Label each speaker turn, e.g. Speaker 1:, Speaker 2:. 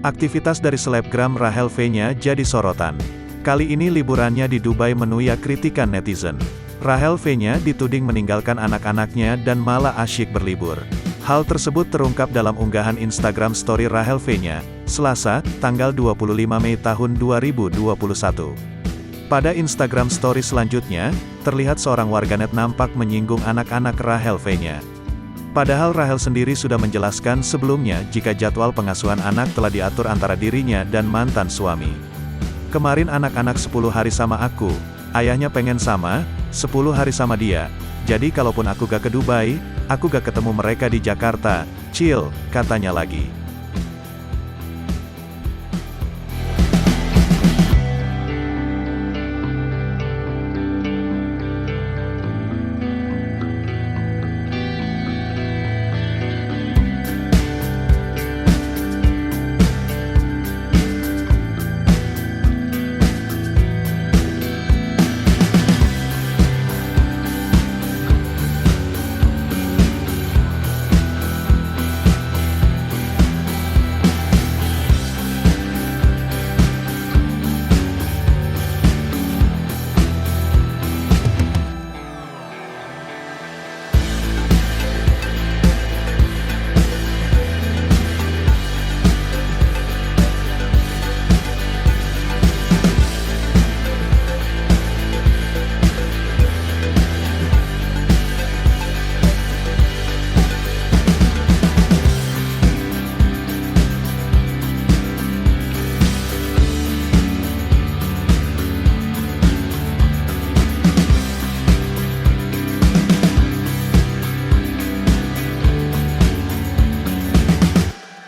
Speaker 1: Aktivitas dari selebgram Rachel V-nya jadi sorotan. Kali ini liburannya di Dubai menuai kritikan netizen. Rachel V-nya dituding meninggalkan anak-anaknya dan malah asyik berlibur. Hal tersebut terungkap dalam unggahan Instagram story Rachel V-nya, Selasa, tanggal 25 Mei tahun 2021. Pada Instagram story selanjutnya, terlihat seorang warganet nampak menyinggung anak-anak Rachel V-nya. Padahal Rachel sendiri sudah menjelaskan sebelumnya jika jadwal pengasuhan anak telah diatur antara dirinya dan mantan suami. Kemarin anak-anak 10 hari sama aku, ayahnya pengen sama, 10 hari sama dia. Jadi kalaupun aku gak ke Dubai, aku gak ketemu mereka di Jakarta, chill, katanya lagi.